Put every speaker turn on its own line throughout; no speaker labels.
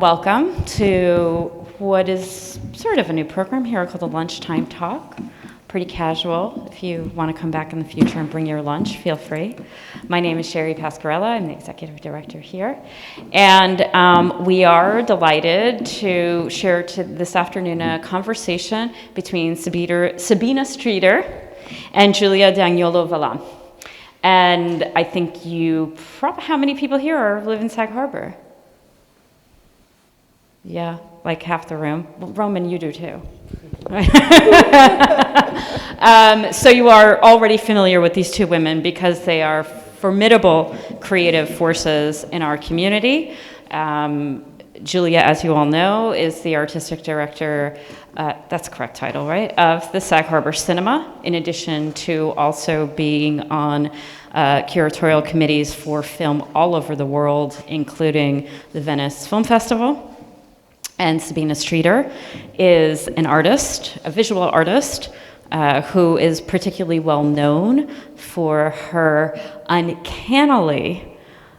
Welcome to what is sort of a new program here called the Lunchtime Talk. Pretty casual. If you want to come back in the future and bring your lunch, feel free. My name is Sherry Pascarella. I'm the executive director here. And we are delighted to share this afternoon a conversation between Sabina Streeter and Giulia D'Agnolo Vallan. And I think how many people here live in Sag Harbor? Yeah, like half the room. Well, Roman, you do too. So you are already familiar with these two women because they are formidable creative forces in our community. Giulia, as you all know, is the artistic director, that's the correct title, right, of the Sag Harbor Cinema, in addition to also being on curatorial committees for film all over the world, including the Venice Film Festival. And Sabina Streeter is an artist, a visual artist, who is particularly well known for her uncannily,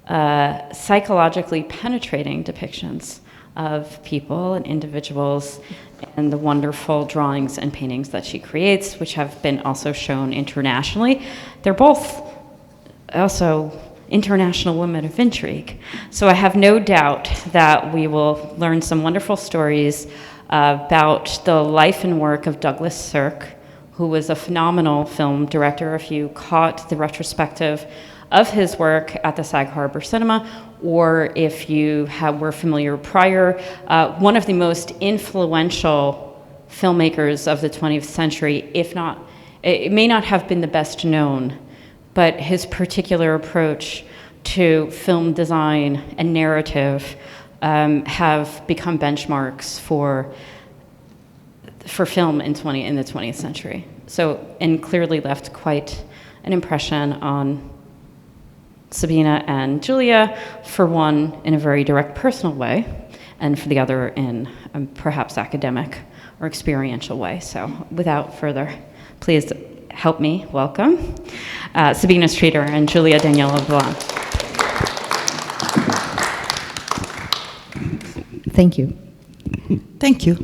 psychologically penetrating depictions of people and individuals and the wonderful drawings and paintings that she creates, which have been also shown internationally. They're both also international women of intrigue. So I have no doubt that we will learn some wonderful stories about the life and work of Douglas Sirk, who was a phenomenal film director. If you caught the retrospective of his work at the Sag Harbor Cinema, or if you were familiar prior, one of the most influential filmmakers of the 20th century, if not, it may not have been the best known, but his particular approach to film design and narrative have become benchmarks for film in the 20th century. So, and clearly left quite an impression on Sabina and Giulia, for one in a very direct personal way, and for the other in a perhaps academic or experiential way. So without further, please help me welcome Sabina Streeter and Giulia D'Agnolo Vallan.
Thank you.
Thank you.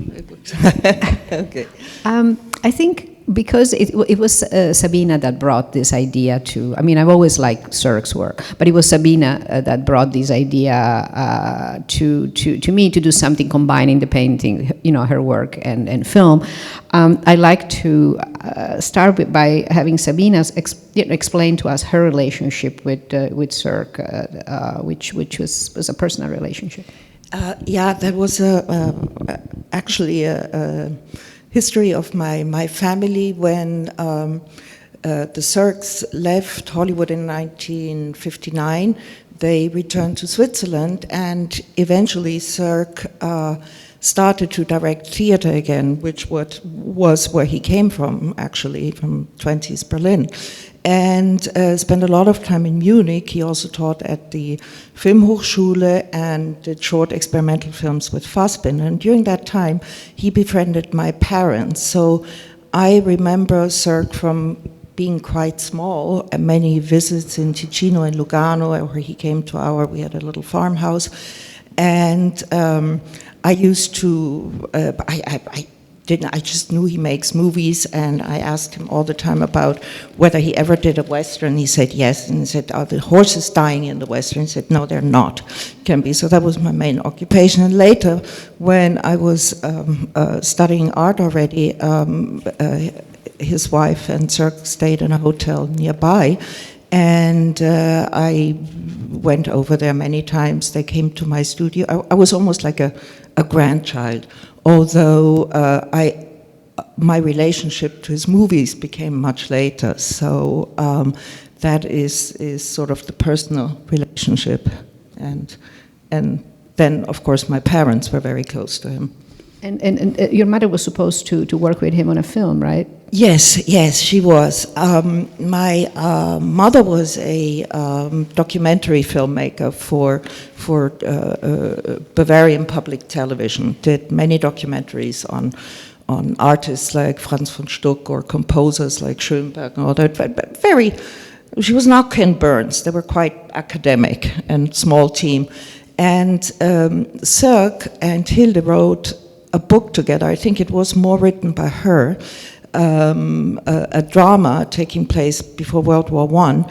Okay.
I think because it was Sabina that brought this idea to, I've always liked Sirk's work, but it was Sabina that brought this idea to me to do something combining the painting, her work and film. I like to start by having Sabina explain to us her relationship with Sirk, which was a personal relationship.
That was actually a history of my family when the Sirks left Hollywood in 1959. They returned to Switzerland, and eventually Sirk started to direct theater again, which was where he came from, actually, from 20s Berlin. And spent a lot of time in Munich. He also taught at the Filmhochschule and did short experimental films with Fassbinder. And during that time, he befriended my parents. So I remember Sirk from being quite small, many visits in Ticino and Lugano, where he came to we had a little farmhouse. And I used to, I just knew he makes movies, and I asked him all the time about whether he ever did a Western. He said yes, and he said, are the horses dying in the Western? He said, no, they're not. Can be. So that was my main occupation. And later, when I was studying art already, his wife and Sirk stayed in a hotel nearby, and I went over there many times. They came to my studio. I was almost like a grandchild, although my relationship to his movies became much later. So that is sort of the personal relationship, and then of course my parents were very close to him.
And your mother was supposed to work with him on a film, right?
Yes, she was. My mother was a documentary filmmaker for Bavarian Public Television. Did many documentaries on artists like Franz von Stuck or composers like Schoenberg and all that. But she was not Ken Burns. They were quite academic and small team. And Sirk and Hilde wrote a book together. I think it was more written by her, a drama taking place before World War I.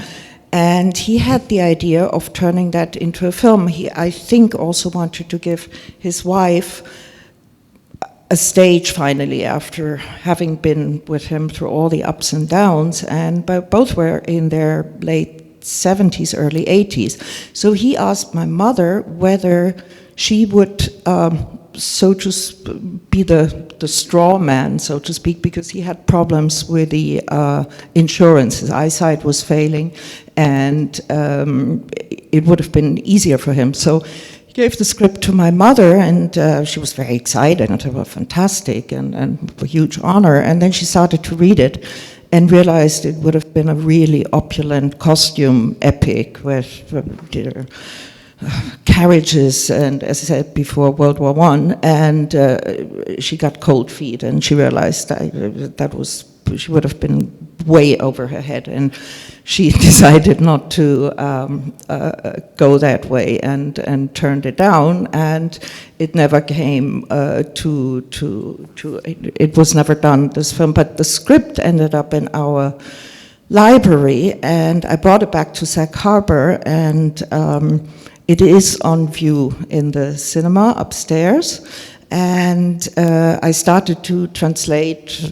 And he had the idea of turning that into a film. He, I think, also wanted to give his wife a stage finally after having been with him through all the ups and downs. And both were in their late 70s, early 80s. So he asked my mother whether she would be the straw man, so to speak, because he had problems with the insurance. His eyesight was failing, and it would have been easier for him. So he gave the script to my mother, and she was very excited, and it was fantastic and a huge honor. And then she started to read it and realized it would have been a really opulent costume epic with carriages, and as I said before, World War I, and she got cold feet, and she realized she would have been way over her head, and she decided not to go that way, and turned it down, and it never came it was never done, this film, but the script ended up in our library, and I brought it back to Sag Harbor, and it is on view in the cinema upstairs, and I started to translate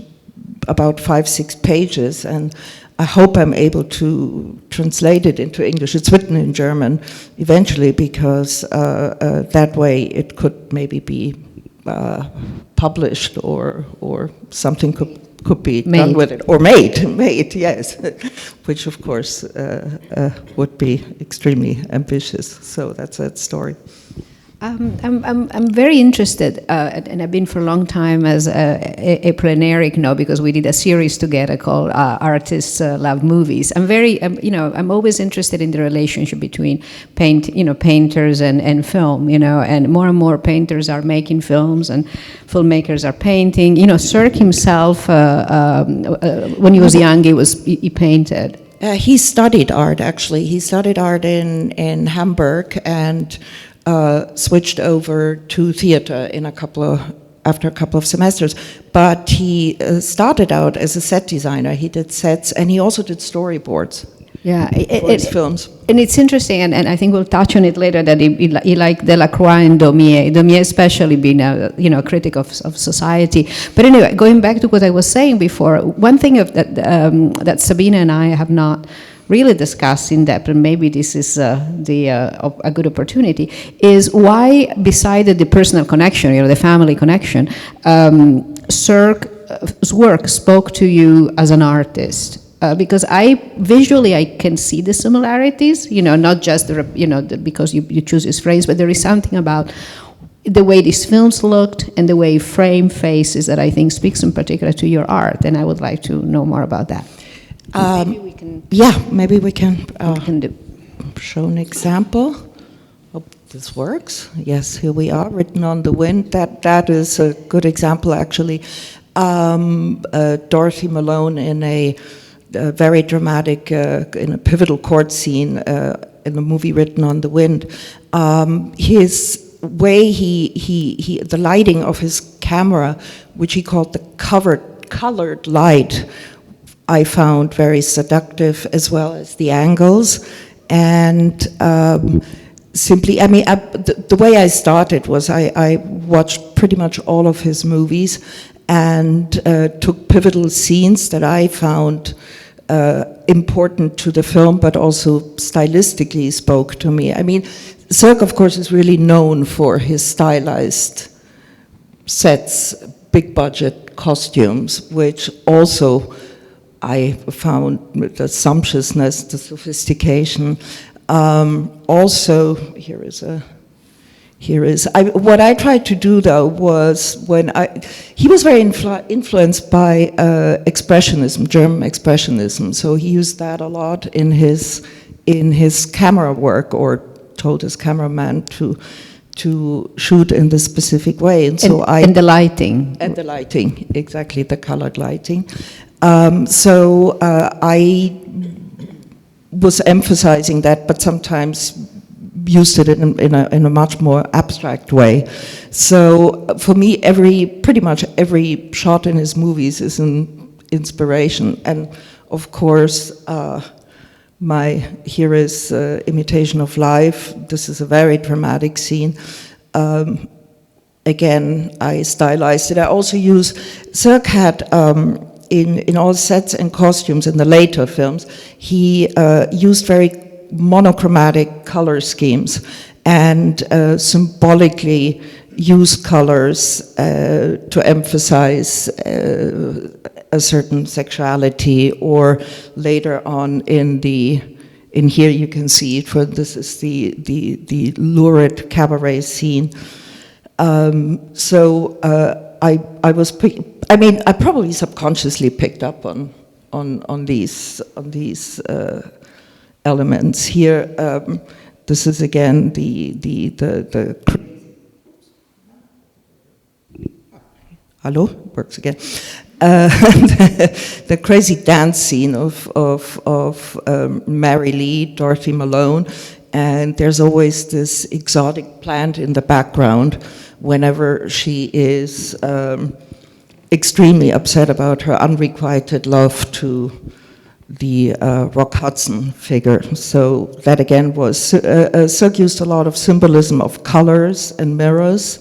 about 5-6 pages, and I hope I'm able to translate it into English. It's written in German eventually, because that way it could maybe be published, or something could be done with it, or made, yes, which of course would be extremely ambitious. So that's that story.
I'm very interested, and I've been for a long time as a plenaric, because we did a series together called Artists Love Movies. I'm always interested in the relationship between painters and film, and more painters are making films and filmmakers are painting. Sirk himself, when he was young, he painted.
He studied art, actually. He studied art in Hamburg, and switched over to theater after a couple of semesters. But he started out as a set designer. He did sets, and he also did storyboards for his films.
And it's interesting, and I think we'll touch on it later, that he liked Delacroix and Daumier. Daumier especially being a critic of society. But anyway, going back to what I was saying before, one thing that Sabina and I have not really discussed in depth, and maybe this is a good opportunity, is why, beside the personal connection, the family connection, Sirk's work spoke to you as an artist. Because I can see the similarities, not just because you choose this phrase, but there is something about the way these films looked and the way frame faces that I think speaks in particular to your art, and I would like to know more about that.
Maybe we can show an example. Hope this works. Yes, here we are, Written on the Wind. That is a good example, actually. Dorothy Malone in a very dramatic, in a pivotal court scene in the movie Written on the Wind. His way the lighting of his camera, which he called the colored light, I found very seductive, as well as the angles. And the way I started was I watched pretty much all of his movies and took pivotal scenes that I found important to the film, but also stylistically spoke to me. Sirk, of course, is really known for his stylized sets, big budget costumes, which also I found the sumptuousness, the sophistication. Also, what I tried to do, though, was he was very influenced by expressionism, German expressionism. So he used that a lot in his camera work, or told his cameraman to shoot in this specific way. And the lighting. And the lighting, exactly, the colored lighting. I was emphasizing that, but sometimes used it in a much more abstract way. So for me, pretty much every shot in his movies is an inspiration. And of course, here is Imitation of Life. This is a very dramatic scene. Again, I stylized it. I also use, Sirk had, in all sets and costumes in the later films, he used very monochromatic color schemes and symbolically used colors to emphasize a certain sexuality, or later on in here you can see it, this is the lurid cabaret scene. So I probably subconsciously picked up on these elements here. This is again the hello, works again. The crazy dance scene of Mary Lee, Dorothy Malone, and there's always this exotic plant in the background whenever she is extremely upset about her unrequited love to the Rock Hudson figure. So that again was, Sirk used a lot of symbolism of colors and mirrors,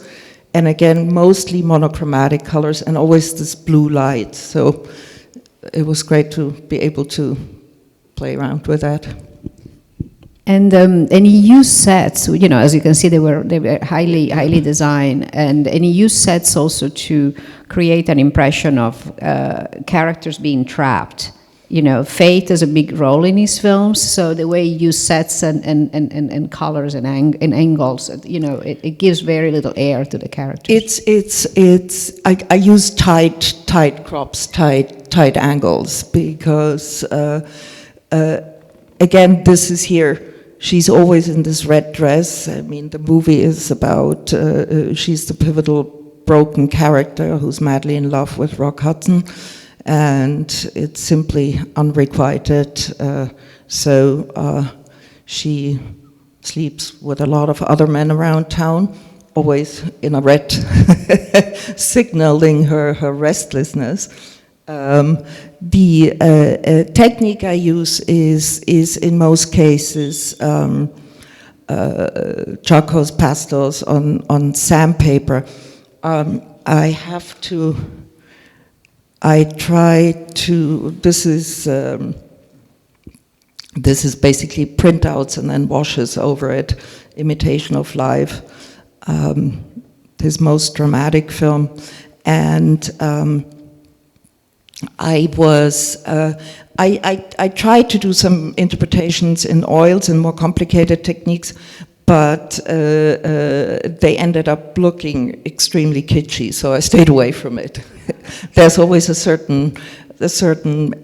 and again, mostly monochromatic colors and always this blue light. So it was great to be able to play around with that.
And he used sets, you know, as you can see, they were highly designed, and he used sets also to create an impression of characters being trapped. You know, fate has a big role in his films, so the way he used sets and colors and angles, you know, it gives very little air to the characters.
I use tight crops, tight angles, because again, this is here. She's always in this red dress. I mean, the movie is about, she's the pivotal broken character who's madly in love with Rock Hudson, and it's simply unrequited. So she sleeps with a lot of other men around town, always in a red, signaling her restlessness. The technique I use is in most cases charcoals, pastels on sandpaper. This is basically printouts and then washes over it. Imitation of Life, his most dramatic film, and I tried to do some interpretations in oils and more complicated techniques, but they ended up looking extremely kitschy, so I stayed away from it. There's always a certain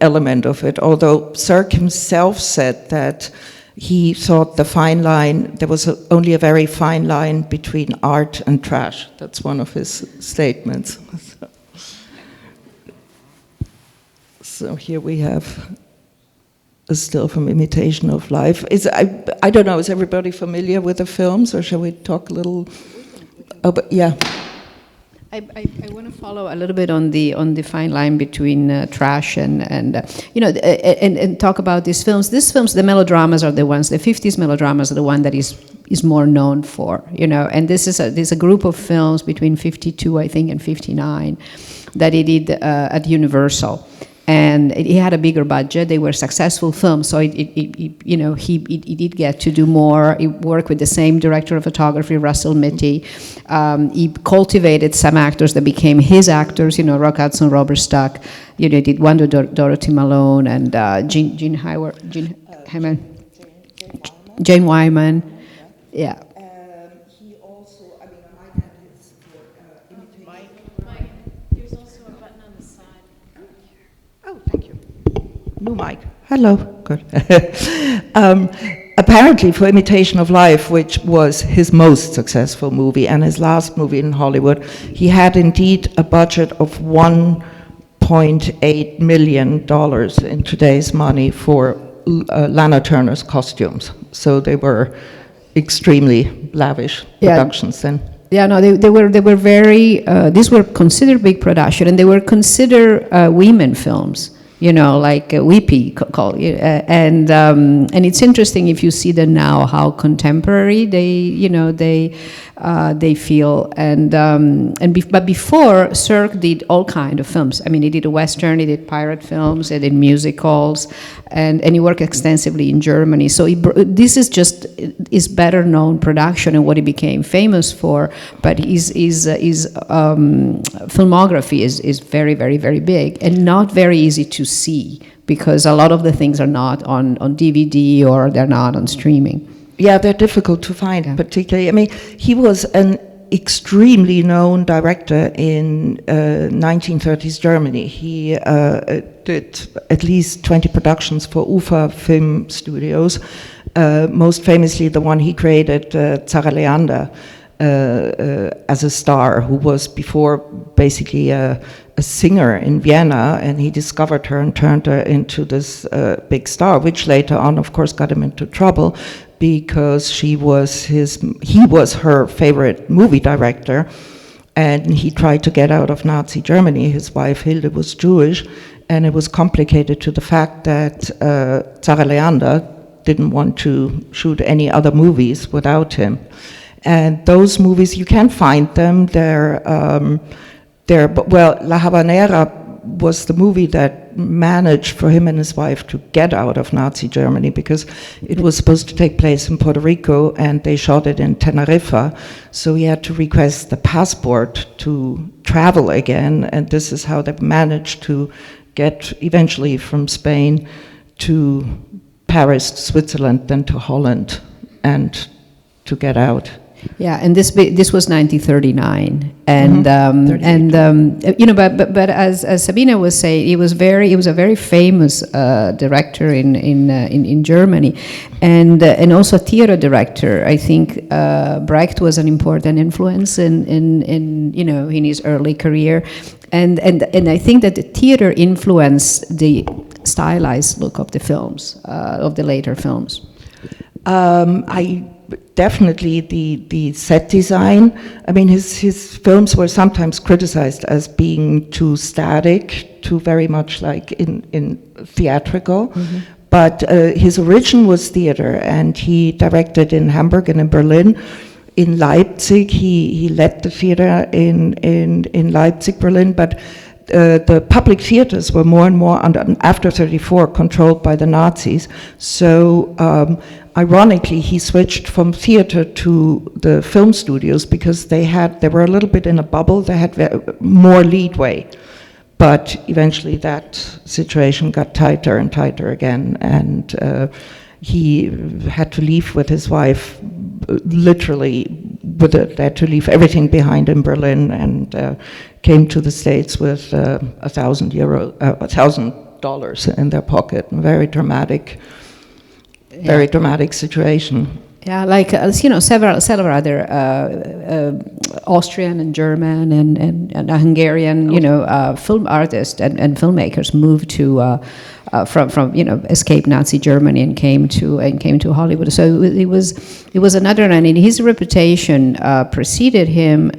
element of it, although Sirk himself said that he thought there was only a very fine line between art and trash. That's one of his statements. So here we have a still from Imitation of Life. I don't know, is everybody familiar with the films, or shall we talk a little? Oh, but yeah.
I want to follow a little bit on the fine line between trash and talk about these films. These films, the melodramas are the ones. The 50s melodramas are the one that is more known for, you know. And there's a group of films between 52, I think, and 59 that he did at Universal. And he had a bigger budget. They were successful films, so he did get to do more. He worked with the same director of photography, Russell Mitty. He cultivated some actors that became his actors. You know, Rock Hudson, Robert Stack. You know, he did one with Dorothy Malone and Jane Wyman. Yeah.
He also, I mean, I might have his
Mike, there's also a button on the side.
Oh, thank you. New mic. Hello. Good. Apparently, for Imitation of Life, which was his most successful movie and his last movie in Hollywood, he had indeed a budget of $1.8 million in today's money for Lana Turner's costumes. So they were extremely lavish productions then.
Yeah, no, they were very. These were considered big production, and they were considered women films. You know, like Weepy call and it's interesting if you see them now how contemporary they feel but before Sirk did all kind of films. I mean, he did a western, he did pirate films, he did musicals, and he worked extensively in Germany. So this is just his better known production and what he became famous for. But his filmography is very, very, very big and not very easy to see because a lot of the things are not on DVD or they're not on streaming.
Yeah, they're difficult to find, particularly. I mean, he was an extremely known director in 1930s Germany. He did at least 20 productions for UFA Film Studios, most famously the one he created, Zara Leander, as a star, who was before basically a singer in Vienna, and he discovered her and turned her into this big star, which later on, of course, got him into trouble because he was her favorite movie director, and he tried to get out of Nazi Germany. His wife Hilde was Jewish, and it was complicated to the fact that Zara Leander didn't want to shoot any other movies without him. And those movies, you can find them. They're La Habanera was the movie that managed for him and his wife to get out of Nazi Germany because it was supposed to take place in Puerto Rico and they shot it in Tenerife. So he had to request the passport to travel again, and this is how they managed to get eventually from Spain to Paris, Switzerland, then to Holland, and to get out.
Yeah, and this was 1939, and but as Sabina was saying, he was a very famous director in Germany, and also a theater director. I think Brecht was an important influence in his early career, and I think that the theater influenced the stylized look of the films, of the later films.
Definitely the set design. I mean, his films were sometimes criticized as being too static, too very much like in theatrical. Mm-hmm. But his origin was theater, and he directed in Hamburg and in Berlin. In Leipzig, he led the theater in Leipzig, Berlin, but the public theaters were more and more after 1934 controlled by the Nazis. So ironically, he switched from theater to the film studios because they were a little bit in a bubble. They had more leadway, but eventually that situation got tighter and tighter again, and he had to leave with his wife. Literally, they had to leave everything behind in Berlin and came to the States with $1,000 in their pocket. Very dramatic situation.
Yeah, like several other Austrian and German and Hungarian film artists and filmmakers moved to from escaped Nazi Germany and came to Hollywood. So it was another, and his reputation preceded him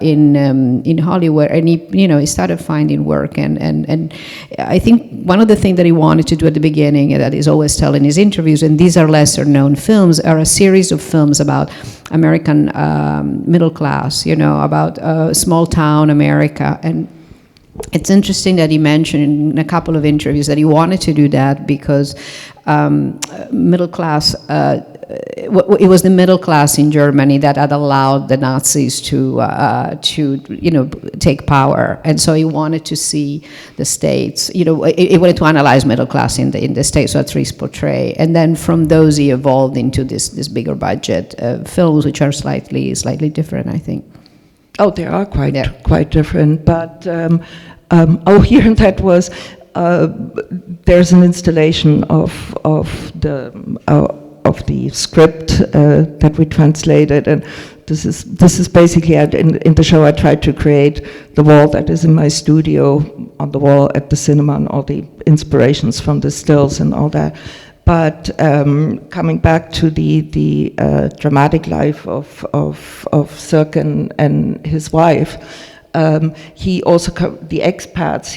in Hollywood, and he started finding work, and I think one of the things that he wanted to do at the beginning, that he's always telling in his interviews, and these are lesser known films, are a series of films about American middle class, about small town America. And it's interesting that he mentioned in a couple of interviews that he wanted to do that because middle class, it was the middle class in Germany that had allowed the Nazis to take power, and so he wanted to see the States. He wanted to analyze middle class in the States, so at least portray. And then from those he evolved into this bigger budget films, which are slightly different, I think.
Oh, they are quite different, but here and that was there's an installation of the script that we translated, and this is basically in the show I tried to create the wall that is in my studio on the wall at the cinema and all the inspirations from the stills and all that. But coming back to the dramatic life of Sirk and his wife, he also, the expats,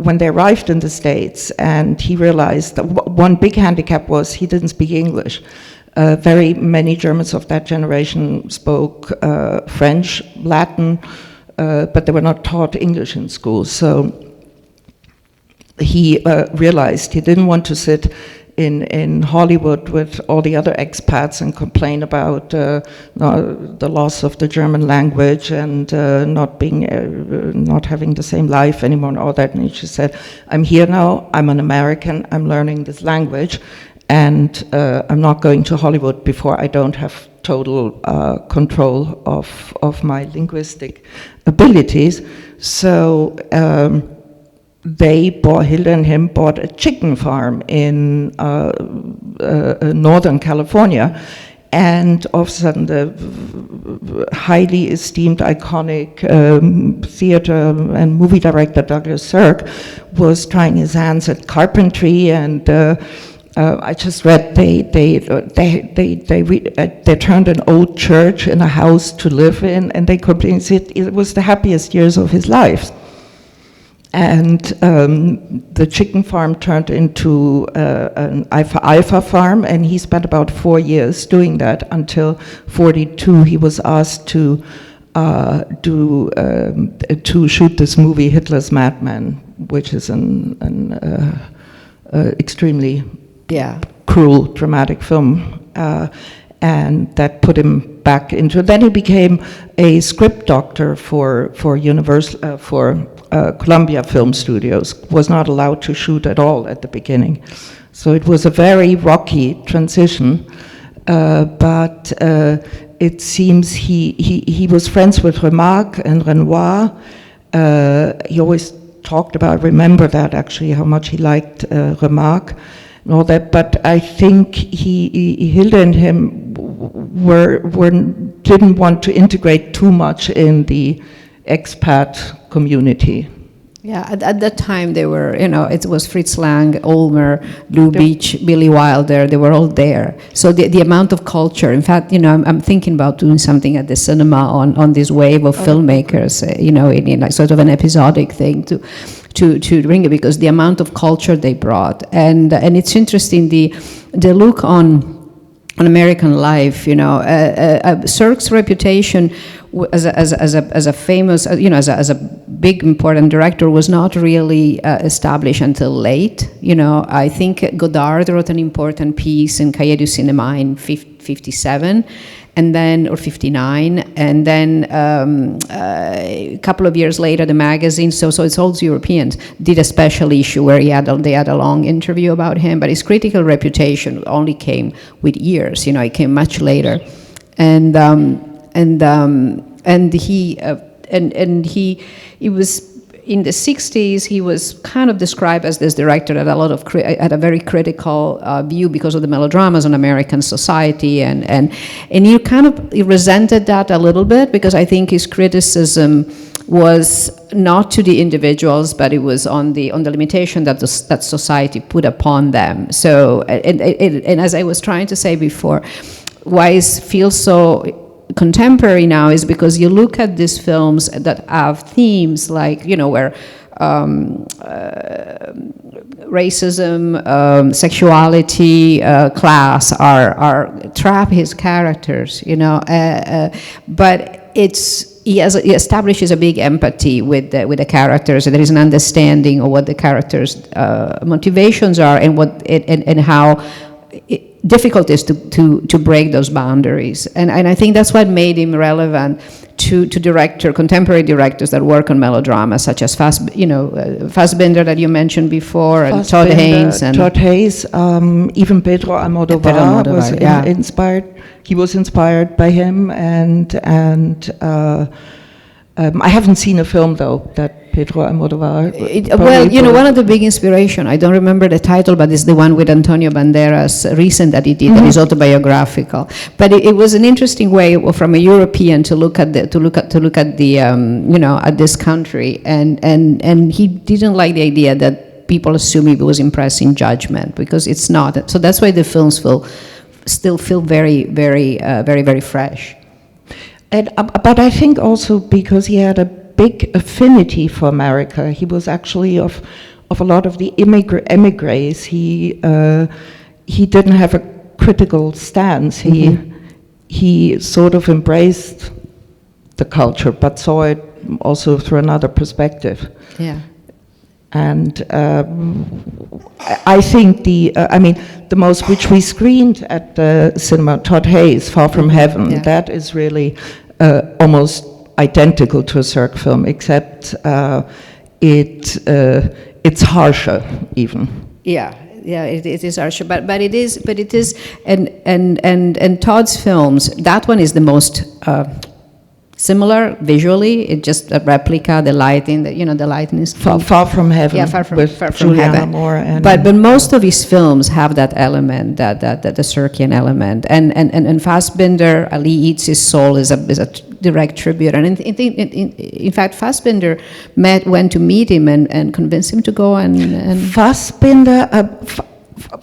when they arrived in the States, and he realized that one big handicap was he didn't speak English. Very many Germans of that generation spoke French, Latin, but they were not taught English in school. So he realized he didn't want to sit in Hollywood with all the other expats and complain about the loss of the German language and not having the same life anymore and all that. And he just said, I'm here now, I'm an American, I'm learning this language, and I'm not going to Hollywood before I don't have total control of my linguistic abilities. So Hilda and him bought a chicken farm in Northern California, and all of a sudden the highly esteemed, iconic theater and movie director Douglas Sirk was trying his hands at carpentry, and I just read they turned an old church in a house to live in, and they completely said it was the happiest years of his life. And the chicken farm turned into an alfalfa farm, and he spent about 4 years doing that until 42. He was asked to shoot this movie Hitler's Madman, which is an extremely cruel, dramatic film, and that put him back into. Then he became a script doctor for Columbia Film Studios. Was not allowed to shoot at all at the beginning, so it was a very rocky transition. But it seems he was friends with Remarque and Renoir. He always talked about, remember that actually, how much he liked Remarque and all that. But I think Hilda and him didn't want to integrate too much in the expat community.
Yeah, at that time they were, it was Fritz Lang, Ulmer, Lou Beach, Billy Wilder, they were all there. So the amount of culture, in fact, I'm thinking about doing something at the cinema on this wave of filmmakers, in like sort of an episodic thing to bring it, because the amount of culture they brought. And it's interesting, the look on American life, Sirk's reputation as a famous, as a big important director was not really established until late. I think Godard wrote an important piece in Cahiers du Cinéma in 57, and then, or 59, and then a couple of years later, the magazine, so it's all Europeans, did a special issue where they had a long interview about him, but his critical reputation only came with years. It came much later, and he was. In the 60s, he was kind of described as this director that had a very critical view because of the melodramas on American society, and he kind of resented that a little bit, because I think his criticism was not to the individuals, but it was on the limitation that that society put upon them. So, and as I was trying to say before, why it feels so contemporary now is because you look at these films that have themes like, where racism, sexuality, class are trap his characters, but he establishes a big empathy with the characters. There is an understanding of what the characters' motivations are, and how difficult is to break those boundaries, and I think that's what made him relevant to contemporary directors that work on melodrama, such as Fassbinder that you mentioned before, and Todd Haynes,
even Pedro Almodovar was inspired. He was inspired by him, and I haven't seen a film though that Pedro Almodovar.
One of the big inspiration, I don't remember the title, but it's the one with Antonio Banderas, recent that he did, that is autobiographical. But it was an interesting way from a European to look at at this country, and he didn't like the idea that people assume it was impressing judgment, because it's not. So that's why the films still feel very, very fresh.
And, but I think also because he had a big affinity for America. He was actually of a lot of the emigres. He didn't have a critical stance. He sort of embraced the culture, but saw it also through another perspective.
Yeah.
And I think the most, which we screened at the cinema, Todd Hayes, Far From Heaven, that is really almost identical to a Sirk film, except it's harsher even. Yeah,
it is harsher, but it is, and Todd's films, that one is the most similar visually. It's just a replica, the lighting, the lighting is
Far From Heaven.
Yeah, Far From
Giulia
Heaven.
And
but most of his films have that element, that the Sirkian element, and Fassbinder, Ali Eats His Soul is a direct tribute, and in fact Fassbinder went to meet him and convinced him to go and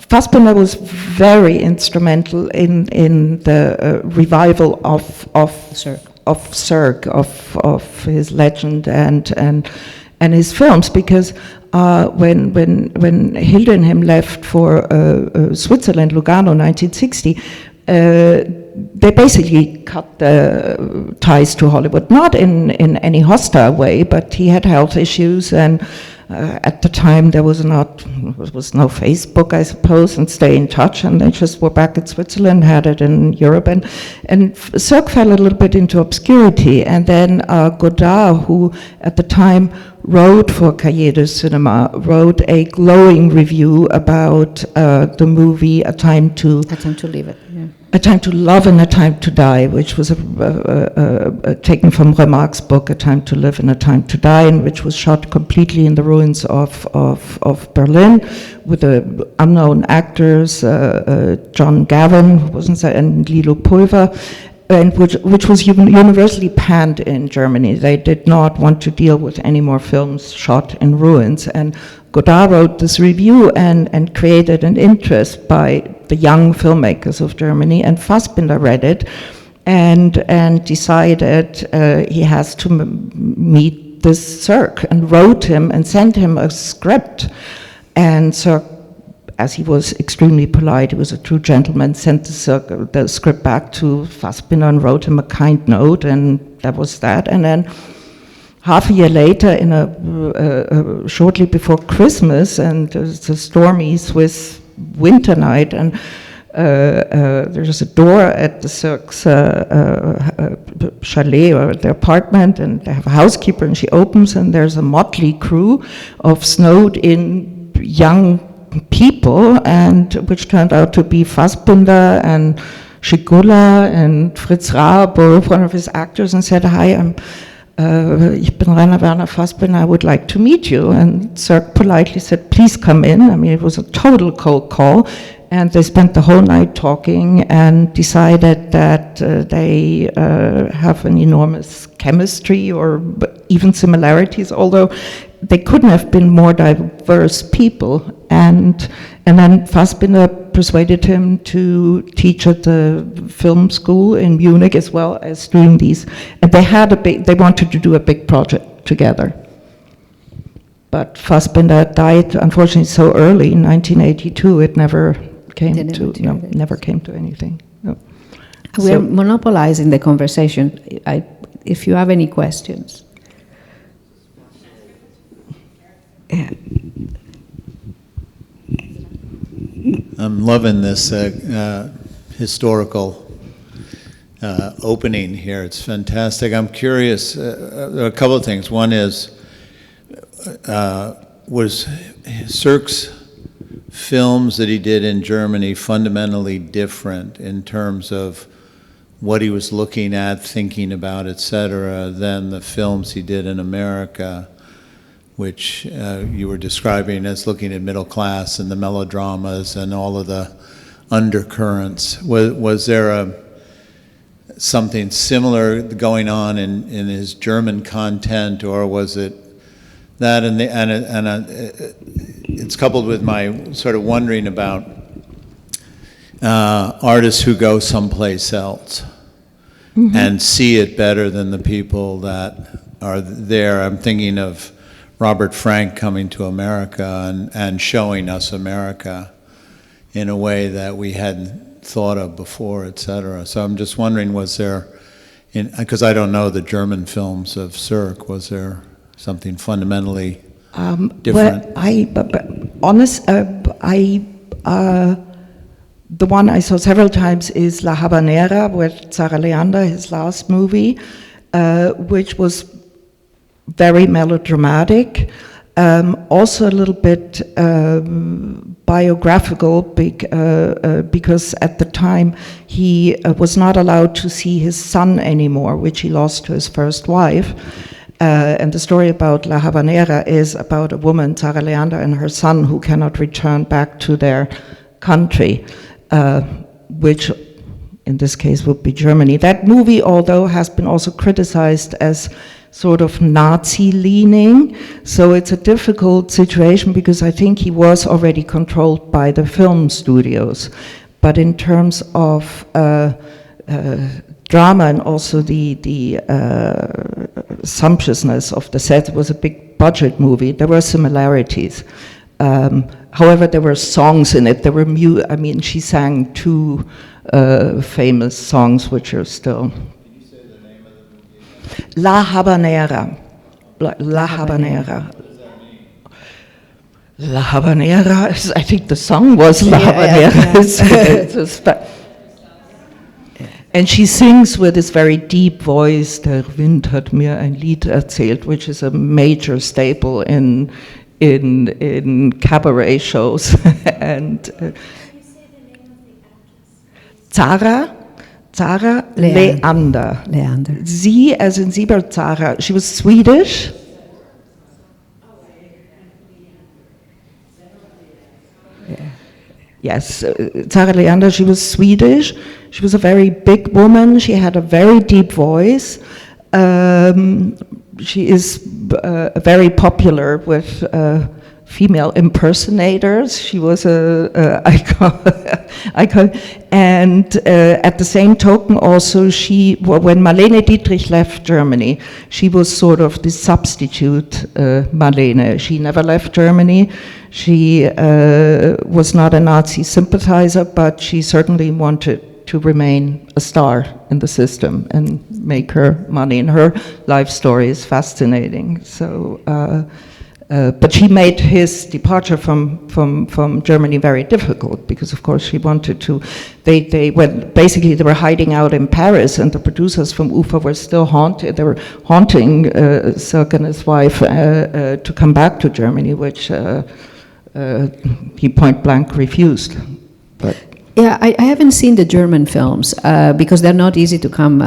Fassbinder was very instrumental in the revival of Sirk, of his legend and his films, because when Hilde and him left for Switzerland, Lugano, 1960, they basically cut the ties to Hollywood, not in any hostile way, but he had health issues, and at the time there was no Facebook, I suppose, and stay in touch, and they just were back in Switzerland, had it in Europe, and Sirk fell a little bit into obscurity, and then Godard, who at the time wrote for Cahiers du Cinéma, wrote a glowing review about the movie A Time to Leave It. Yeah.
A Time to Love and A Time to Die, which was taken from Remarque's book, A Time to Live and A Time to Die, and which was shot completely in the ruins of Berlin with the unknown actors, John Gavin, who wasn't there, and Lilo Pulver, and which was universally panned in Germany. They did not want to deal with any more films shot in ruins. And Godard wrote this review and created an interest by the young filmmakers of Germany, and Fassbinder read it and decided he has to meet this Sirk, and wrote him and sent him a script. And Sirk, as he was extremely polite, he was a true gentleman, sent the script back to Fassbinder and wrote him a kind note, and that was that. And then half a year later, shortly before Christmas, and it's a stormy Swiss winter night, and there's a door at the Sirk's chalet or their apartment, and they have a housekeeper, and she opens, and there's a motley crew of snowed-in young people, and which turned out to be Fassbinder and Giulia and Fritz Raab, one of his actors, and said, "Hi, ich bin Rainer Werner Fassbinder, I would like to meet you." And Sirk politely said, "Please come in." I mean, it was a total cold call, and they spent the whole night talking and decided that they have an enormous chemistry or even similarities, although they couldn't have been more diverse people. And then Fassbinder persuaded him to teach at the film school in Munich, as well as doing these. And they wanted to do a big project together. But Fassbinder died, unfortunately, so early, in 1982, it never came to anything. No.
We're monopolizing the conversation. If you have any questions. Yeah.
I'm loving this historical opening here. It's fantastic. I'm curious, there are a couple of things. One is, was Sirk's films that he did in Germany fundamentally different in terms of what he was looking at, thinking about, etc., than the films he did in America, which you were describing as looking at middle class and the melodramas and all of the undercurrents? Was there something similar going on in his German content, or was it that? it's coupled with my sort of wondering about artists who go someplace else and see it better than the people that are there. I'm thinking of Robert Frank coming to America and showing us America in a way that we hadn't thought of before, et cetera. So I'm just wondering, was there, because I don't know the German films of Sirk, was there something fundamentally different?
The one I saw several times is La Habanera with Sarah Leander, his last movie, which was very melodramatic, also a little bit biographical, because at the time he was not allowed to see his son anymore, which he lost to his first wife. And the story about La Habanera is about a woman, Sarah Leander, and her son who cannot return back to their country, which in this case would be Germany. That movie, although, has been also criticized as sort of Nazi-leaning, so it's a difficult situation because I think he was already controlled by the film studios. But in terms of drama and also the sumptuousness of the set, it was a big budget movie. There were similarities. However, there were songs in it. There were she sang two famous songs, which are still. Can you say the name of the movie? La Habanera. La Habanera. What does that mean? La Habanera. I think the song was La Habanera. Yeah. And she sings with this very deep voice. Der Wind hat mir ein Lied erzählt, which is a major staple in cabaret shows. And Can you say the name of the actress? Zara Leander. Sie, as in Siebert Zara, she was Swedish. Yes, Zara Leander, she was Swedish. She was a very big woman. She had a very deep voice. She is very popular with female impersonators. She was a icon. And at the same token also, when Marlene Dietrich left Germany, she was sort of the substitute Marlene. She never left Germany. She was not a Nazi sympathizer, but she certainly wanted to remain a star in the system and make her money. And her life story is fascinating. So, but she made his departure from Germany very difficult because, of course, she wanted to. They were hiding out in Paris, and the producers from UFA were still haunted. They were haunting Sirk and his wife to come back to Germany, which he point blank refused. But.
Yeah, I haven't seen the German films because they're not easy to come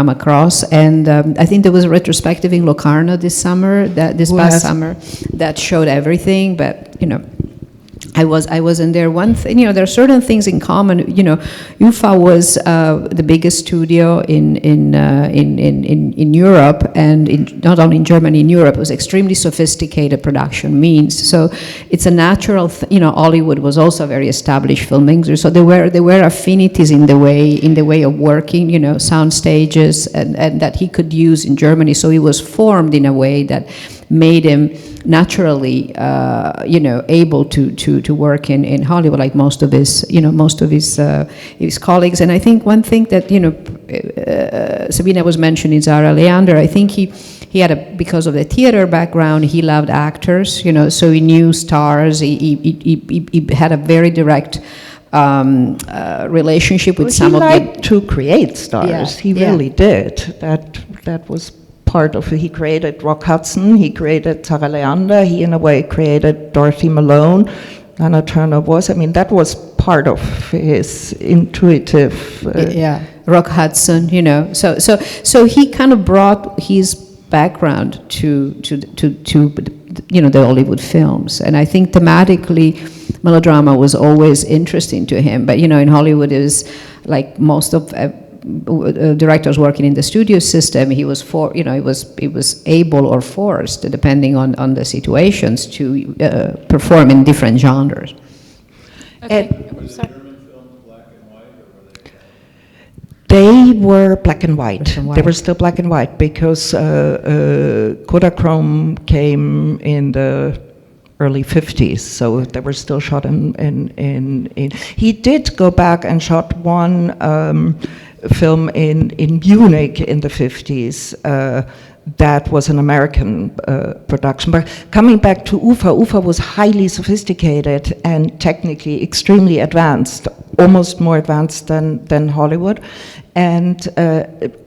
across. And I think there was a retrospective in Locarno this summer, past summer, that showed everything. But I wasn't there. One thing, there are certain things in common. UFA was the biggest studio in Europe, and not only in Germany, in Europe. It was extremely sophisticated production means. So it's a natural. Hollywood was also a very established filmmaker. So there were affinities in the way of working. Sound stages and that he could use in Germany. So he was formed in a way that made him naturally, able to work in Hollywood, like most of his colleagues. And I think one thing that Sabina was mentioning, Zara Leander. I think he had because of the theater background, he loved actors. So he knew stars. He had a very direct relationship with some of them.
He liked to create stars. He really did. That was part of it. He created Rock Hudson, he created Sarah Leander, he in a way created Dorothy Malone, Lana Turner was, that was part of his intuitive...
Rock Hudson, So he kind of brought his background to the Hollywood films. And I think thematically, melodrama was always interesting to him. But, in Hollywood, it was like most of directors working in the studio system, he was he was able or forced, depending on the situations, to perform in different genres.
Okay.
And they were black and white. They were still black and white because Kodachrome came in the early 50s, so they were still shot in. He did go back and shot one film in Munich in the 50s. That was an American production. But coming back to UFA was highly sophisticated and technically extremely advanced, almost more advanced than Hollywood. And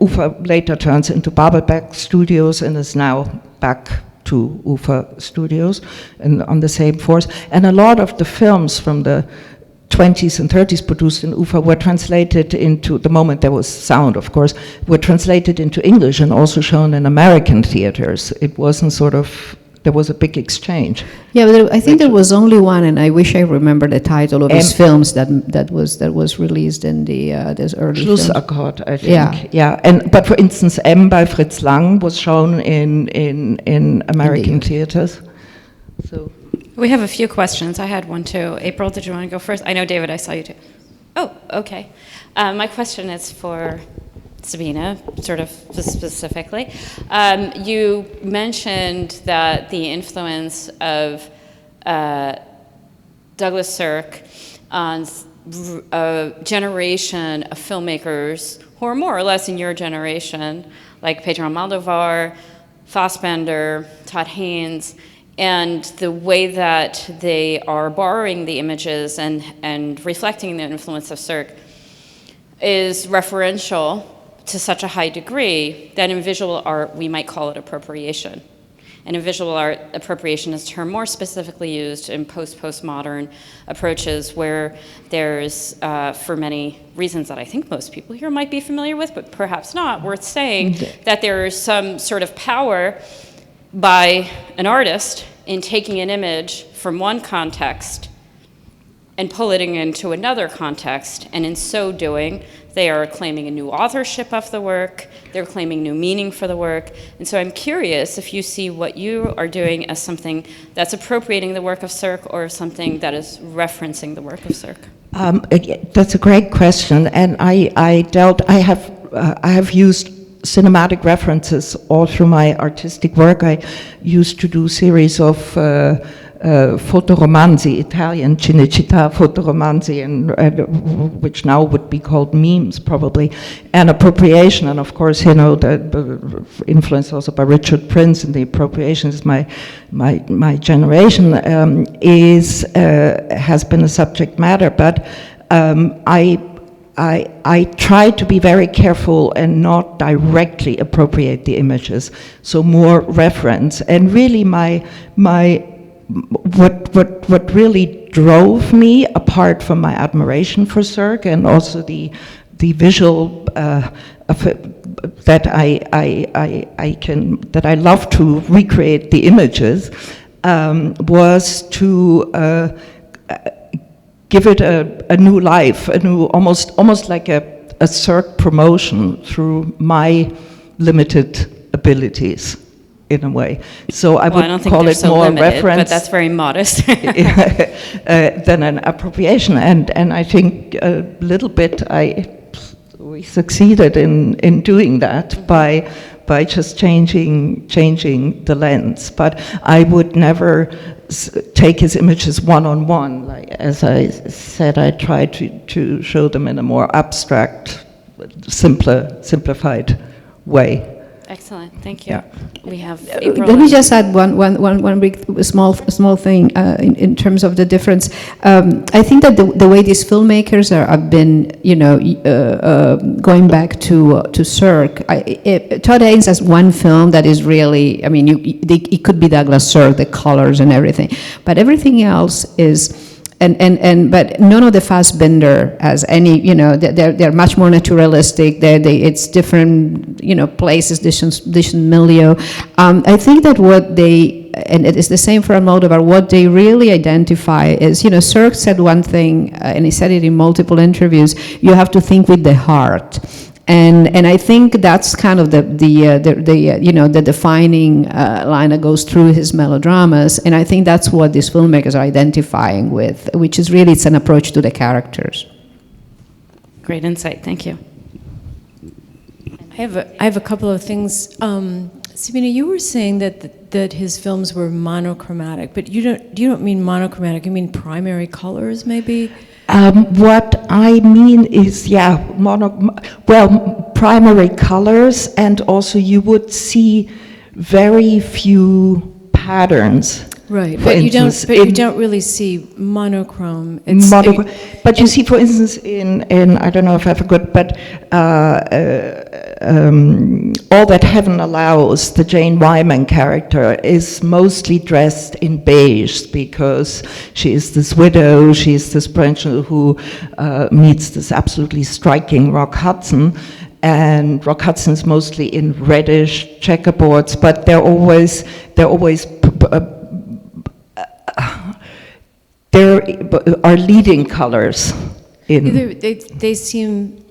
UFA later turns into Babelberg Studios and is now back to UFA Studios and on the same force. And a lot of the films from the 20s and 30s produced in UFA were translated into, the moment there was sound, of course, were translated into English and also shown in American theaters. It wasn't sort of, there was a big exchange.
Yeah, but I think there was only one, and I wish I remember the title of his films that was released in the this early films.
Schlussakkord, I think. Yeah. But for instance, M by Fritz Lang was shown in American theaters. So.
We have a few questions. I had one too. April, did you want to go first? I know, David, I saw you too. Oh, okay. My question is for Sabina, sort of specifically. You mentioned that the influence of Douglas Sirk on a generation of filmmakers who are more or less in your generation, like Pedro Almodovar, Fassbender, Todd Haynes, and the way that they are borrowing the images and reflecting the influence of Sirk is referential to such a high degree that in visual art we might call it appropriation. And in visual art, appropriation is a term more specifically used in postmodern approaches where there's, for many reasons that I think most people here might be familiar with, but perhaps not, worth saying that there is some sort of power by an artist in taking an image from one context and pulling it into another context, and in so doing, they are claiming a new authorship of the work, they're claiming new meaning for the work, and so I'm curious if you see what you are doing as something that's appropriating the work of Sirk or something that is referencing the work of Sirk.
That's a great question, and I have used cinematic references all through my artistic work. I used to do series of fotoromanzi, Italian Cinecittà fotoromanzi, and which now would be called memes probably, and appropriation, and of course, you know, the influence also by Richard Prince, and the appropriation is my generation, has been a subject matter, but I try to be very careful and not directly appropriate the images, so more reference. And really, what really drove me, apart from my admiration for Sirk and also the visual that I love to recreate the images, was to give it a new life, almost like a Sirk promotion through my limited abilities, in a way. So I would call it more limited, reference,
but that's very modest.
than an appropriation. And I think a little bit we succeeded in doing that by just changing the lens. But I would never take his images one-on-one. Like, as I said, I try to show them in a more abstract, simplified way.
Excellent, thank you.
Yeah.
We have April.
Let me just add one big small thing in terms of the difference. I think that the way these filmmakers have been, going back to Sirk. Todd Haynes has one film that is really, I mean, it could be Douglas Sirk, the colors and everything, but everything else is. But none of the Fassbender has any, they're much more naturalistic. It's different, places, different milieu. I think that what they, and it is the same for Almodovar, what they really identify is, Sirk said one thing, and he said it in multiple interviews, you have to think with the heart. And I think that's kind of the defining line that goes through his melodramas, and I think that's what these filmmakers are identifying with, which is really, it's an approach to the characters.
Great insight, thank you.
I have a couple of things. Sabina, you were saying that his films were monochromatic, but you don't mean monochromatic. You mean primary colors, maybe?
What I mean is, primary colors, and also you would see very few patterns.
Right,
For
but
instance,
you don't really see monochrome.
But you see, for instance, in I don't know if I have a good, but All That Heaven Allows, the Jane Wyman character is mostly dressed in beige because she is this widow, she is this Frenchman who meets this absolutely striking Rock Hudson. And Rock Hudson is mostly in reddish checkerboards, but they're always there are leading colors in.
They seem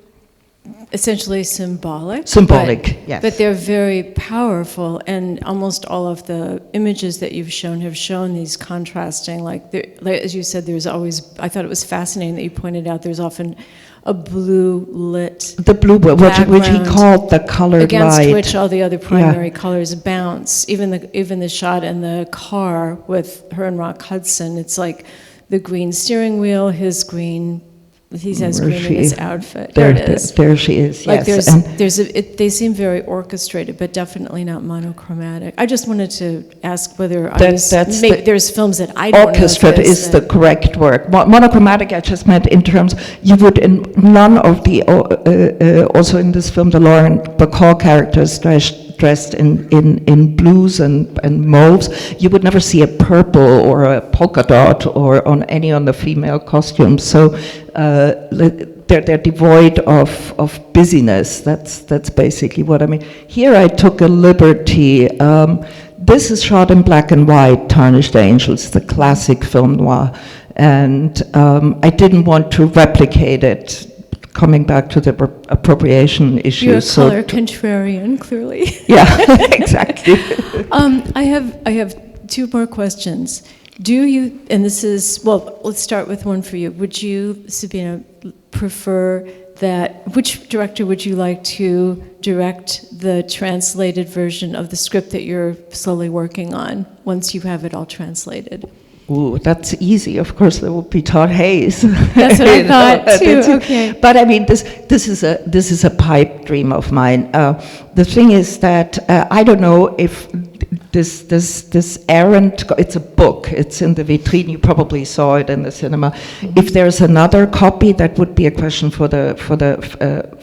essentially symbolic.
Yes.
But they're very powerful, and almost all of the images that you've shown have shown these contrasting, like as you said, there's always, I thought it was fascinating that you pointed out there's often a blue lit
which he called the colored
against
light.
which all the other primary colors bounce. Even the shot in the car with her and Rock Hudson, it's like the green steering wheel, his green. He has green in his outfit. There it is.
There she is.
Like
yes.
They seem very orchestrated, but definitely not monochromatic. I just wanted to ask whether there's films that I don't know.
Orchestrated is the correct word. Monochromatic, I just meant in terms, you would in none of the, also in this film, the Lauren Bacall characters dressed in blues and mauves, you would never see a purple or a polka dot or on the female costumes. So they're devoid of busyness. That's basically what I mean. Here I took a liberty. This is shot in black and white, Tarnished Angels, the classic film noir. And I didn't want to replicate it, coming back to the appropriation issue.
You're a color contrarian, clearly.
Yeah, exactly.
I have two more questions. Do you, and this is, well, let's start with one for you. Would you, Sabina, prefer that, which director would you like to direct the translated version of the script that you're slowly working on once you have it all translated?
Ooh, that's easy. Of course, there would be Todd Hayes.
That's what I thought too. Okay.
But I mean, this is a pipe dream of mine. The thing is that I don't know if this errant. It's a book. It's in the vitrine. You probably saw it in the cinema. Mm-hmm. If there's another copy, that would be a question for the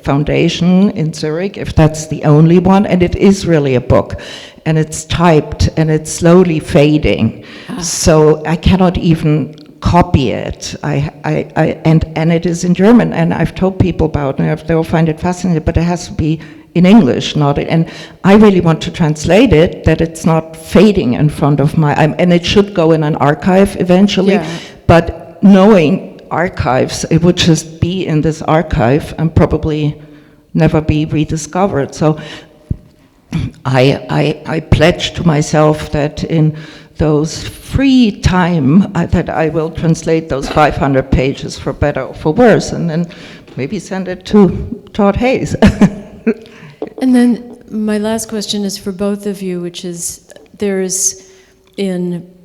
foundation in Zurich. If that's the only one, and it is really a book. And it's typed, and it's slowly fading. So I cannot even copy it. And it is in German, and I've told people about it, they'll find it fascinating, but it has to be in English, and I really want to translate it, that it's not fading in front of and it should go in an archive eventually, but knowing archives, it would just be in this archive and probably never be rediscovered. So I pledge to myself that in those free time that I will translate those 500 pages for better or for worse, and then maybe send it to Todd Hayes.
And then my last question is for both of you, which is, there's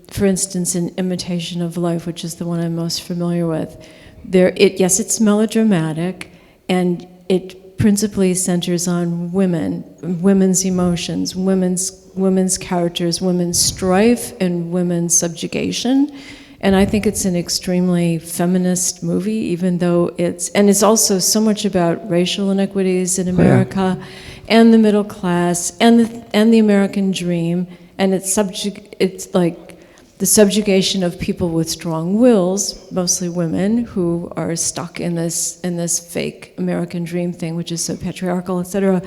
for instance, in Imitation of Life, which is the one I'm most familiar with, yes, it's melodramatic, and it principally centers on women's emotions, women's characters, women's strife, and women's subjugation. And I think it's an extremely feminist movie, even though it's also so much about racial inequities in America, and the middle class, and the American dream, and it's like the subjugation of people with strong wills, mostly women, who are stuck in this fake American dream thing, which is so patriarchal, etc.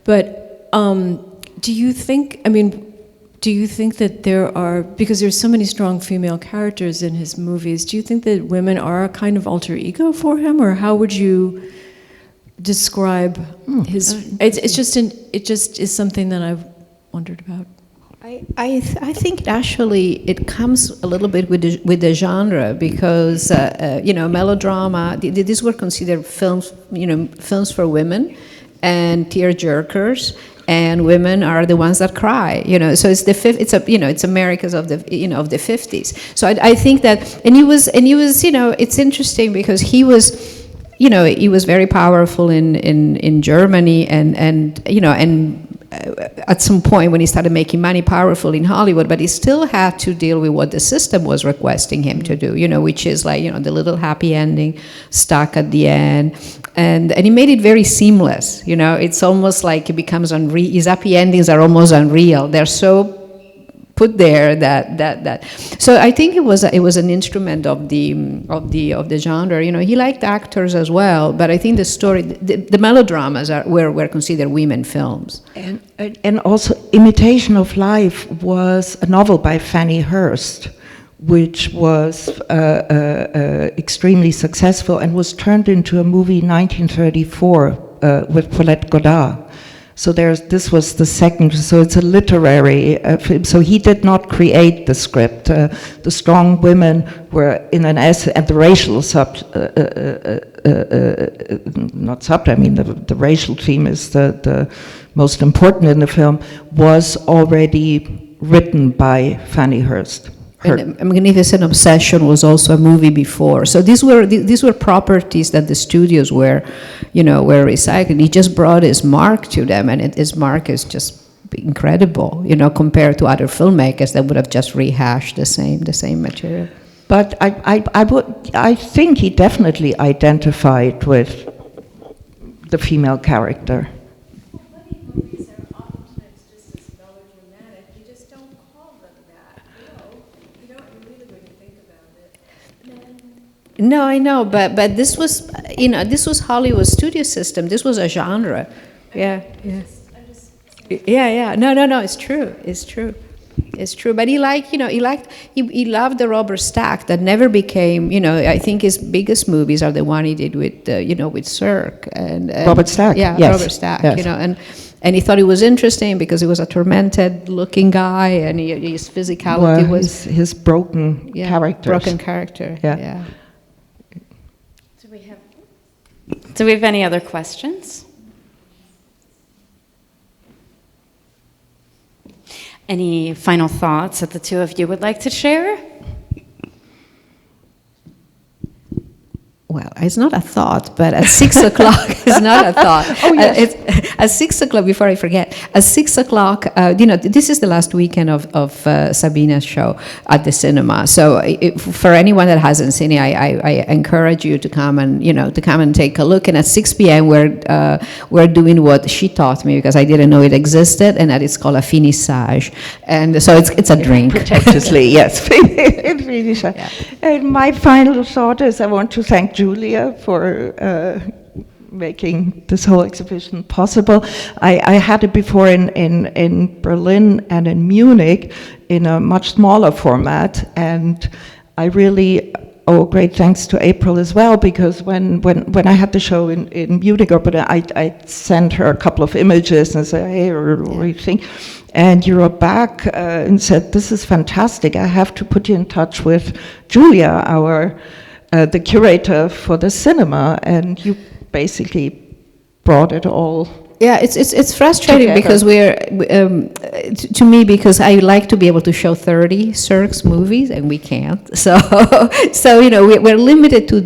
But do you think that there are, because there's so many strong female characters in his movies, do you think that women are a kind of alter ego for him, or how would you describe his. It's just it just is something that I've wondered about.
I think actually it comes a little bit with the genre because melodrama. These were considered films, films for women, and tear jerkers. And women are the ones that cry, So it's it's America's of the of the 50s. So I think that, and he was, it's interesting because he was, he was very powerful in Germany, and at some point when he started making money, powerful in Hollywood, but he still had to deal with what the system was requesting him to do, which is like, the little happy ending stuck at the end. And he made it very seamless, it's almost like it becomes unreal. His happy endings are almost unreal. They're so put there that so I think it was an instrument of the genre. He liked actors as well, but I think the story, the melodramas were considered women films.
And also Imitation of Life was a novel by Fanny Hurst, which was extremely successful and was turned into a movie in 1934 with Paulette Goddard. So this was the second, so it's a literary film. So he did not create the script. The strong women were in an essay, and the racial the racial theme is the most important in the film, was already written by Fanny Hurst.
And Magnificent Obsession was also a movie before. So these were properties that the studios were recycling. He just brought his mark to them, and his mark is just incredible, compared to other filmmakers that would have just rehashed the same material.
But I think he definitely identified with the female character.
No, I know, but this was, this was Hollywood studio system. This was a genre. Yeah. No, it's true. But he loved the rubber stack that never became, I think his biggest movies are the one he did with, with Sirk and
Robert Stack.
Yeah,
yes.
Robert Stack.
Yes.
And he thought it was interesting because he was a tormented-looking guy, and his physicality was
his broken character.
Broken character. Yeah.
Do we have any other questions? Any final thoughts that the two of you would like to share?
Well, it's not a thought, but at 6 o'clock, it's not a thought.
Oh, yes.
At 6 o'clock, before I forget, at 6 o'clock, this is the last weekend of Sabina's show at the cinema. So for anyone that hasn't seen it, I encourage you to come and take a look. And at 6 p.m., we're doing what she taught me, because I didn't know it existed, and that is called a finissage. And so it's a drink.
Pretentiously, yes. Yeah. And my final thought is I want to thank Giulia for making this whole exhibition possible. I had it before in Berlin and in Munich in a much smaller format, and I really owe great thanks to April as well, because when I had the show in Munich, I sent her a couple of images and said, hey, what do you think? And you wrote back and said, this is fantastic. I have to put you in touch with Giulia, the curator for the cinema, and you basically brought it all.
Yeah, it's frustrating
together.
Because to me, because I like to be able to show 30 Sirk's movies, and we can't. So we're limited to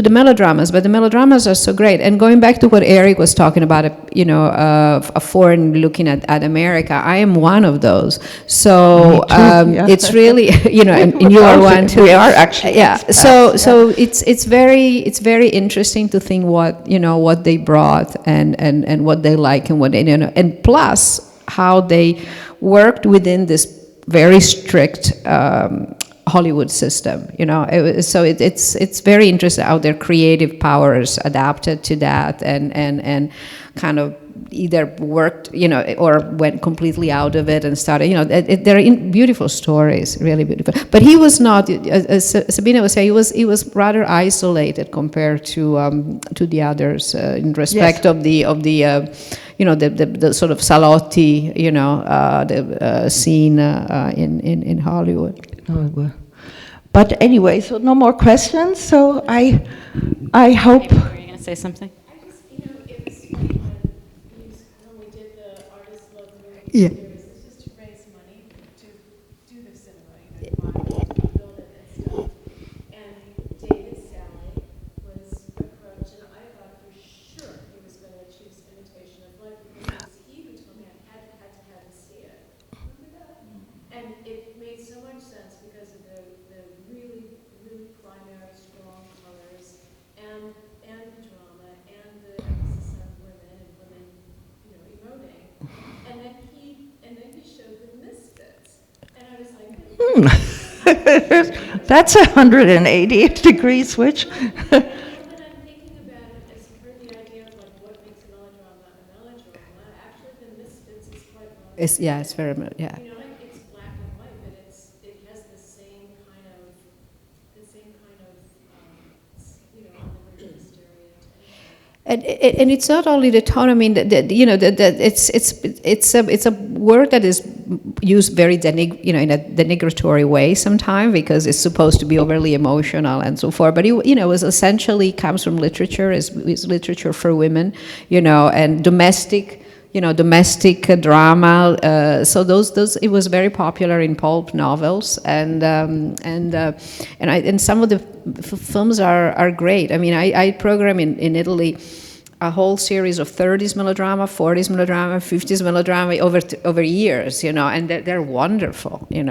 the melodramas, but the melodramas are so great. And going back to what Eric was talking about, a foreign looking at America, I am one of those. So it's really, and you are one too.
We are actually.
Yeah. So it's very interesting to think what they brought. And what they like and what they don't know, and plus how they worked within this very strict Hollywood system. So it's very interesting how their creative powers adapted to that and kind of either worked, or went completely out of it and started, they're beautiful stories, really beautiful. But he was not, as Sabina was saying, he was rather isolated compared to the others in respect of the sort of salotti, the scene in Hollywood.
Oh, well. But anyway, so no more questions. So I hope.
Were you going to say something?
Yeah.
It's just to raise money to do the cinema, build it and stuff. And David Sally was approached, and I thought for sure he was going to choose Imitation of Life because it was he who told me I had to have him see it. Remember that? And it made so much sense because of the really, really primary, strong colors and the drama and the emphasis on women and women, emoting. And then he showed the misfits, and I was like,
That's 180 degree switch.
when I'm thinking about it as per the idea of what makes a melodrama a melodrama, actually the misfits is quite melodramatic.
It's very, yeah.
It's black and white, but it has the same kind of religious stereotype.
And it's not only the tone. I mean, it's a word that is used very in a denigratory way sometimes because it's supposed to be overly emotional and so forth. But it was essentially comes from literature. Is literature for women, and domestic drama. So those it was very popular in pulp novels, and some of the films are great. I mean, I program in Italy a whole series of 30s melodrama, 40s melodrama, 50s melodrama over years, and they're wonderful, and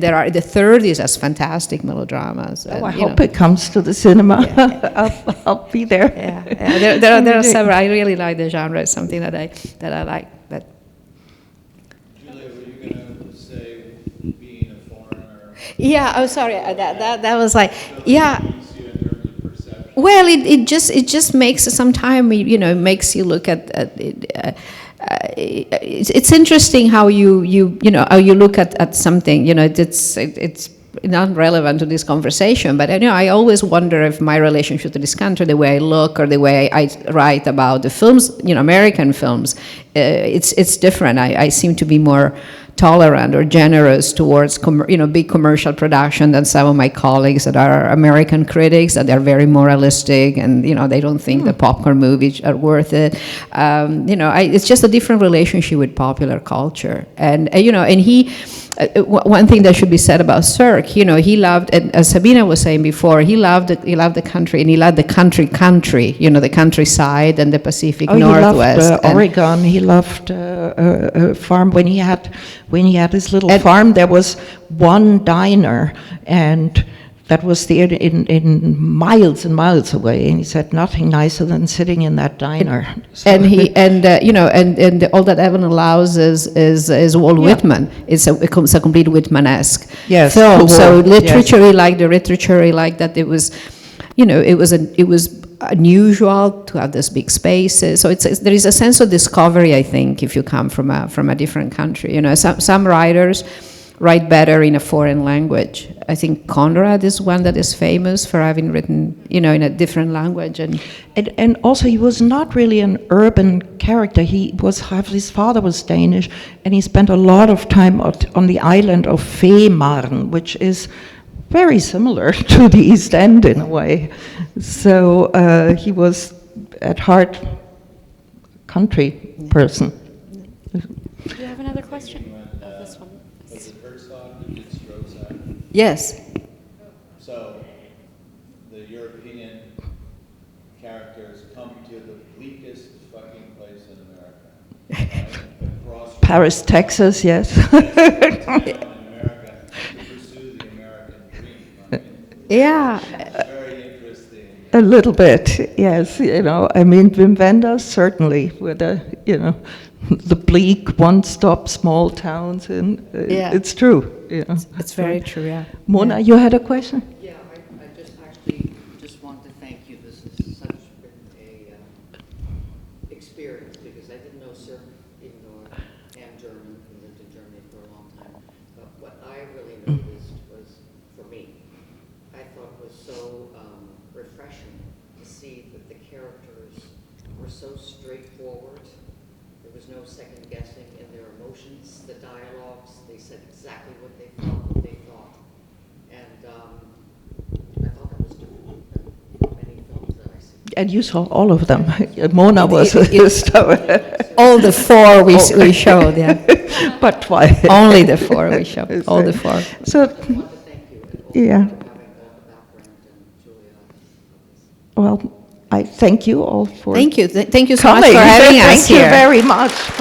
there are the 30s as fantastic melodramas.
Oh, I hope it comes to the cinema.
Yeah.
I'll be there.
Yeah. There are several. I really like the genre. It's something that I like. But
Giulia, were you going to say being a foreigner?
yeah. Oh, sorry. That was like, yeah. Well, it just makes sometimes makes you look at it. It's interesting how you look at something. It's not relevant to this conversation, but I always wonder if my relationship to this country, the way I look or the way I write about the films, American films, it's different. I seem to be more tolerant or generous towards big commercial production than some of my colleagues that are American critics, that they're very moralistic and they don't think the popcorn movies are worth it. It's just a different relationship with popular culture, and he. One thing that should be said about Sirk, he loved, as Sabina was saying before, he loved the country, and he loved the country, the countryside and the Pacific Northwest.
He loved Oregon. He loved a farm. When he had his little farm, there was one diner, and that was there in miles and miles away. And he said nothing nicer than sitting in that diner. So
And all that Evan allows is Walt Whitman. It's a complete Whitman-esque film.
Cool.
So literature,
yes.
he liked the literature. He liked that it was, it was unusual to have these big spaces. So there is a sense of discovery, I think, if you come from a different country. Some writers write better in a foreign language. I think Conrad is one that is famous for having written, in a different language.
And also, he was not really an urban character. His father was Danish, and he spent a lot of time on the island of Fehmarn, which is very similar to the East End in a way. So he was at heart a country person.
Do you have another question? This one.
Yes.
So the European characters come to the bleakest fucking place in America. Right?
Paris, Texas, yes.
In America to pursue the American dream. I mean,
Yeah.
it's very interesting.
A little bit, yes. Wim Wenders, certainly, with the bleak, one-stop small towns, and it's true.
It's very true, yeah.
Mona, you had a question?
Yeah, I just want to thank you. This is such a experience because I think refreshing to see that the characters were so straightforward. There was no second guessing in their emotions, the dialogues. They said exactly what they felt, what they thought. And I thought that was different than many films that I see.
And you saw all of them. Mona was
All the four we showed, yeah.
but twice.
Only the four we showed, all the four.
So,
I want to thank you and also
yeah.
for having the background and Giulia.
Well, I thank you all for
Thank you. Thank you so much
coming.
for having us
Thank you
here.
very much for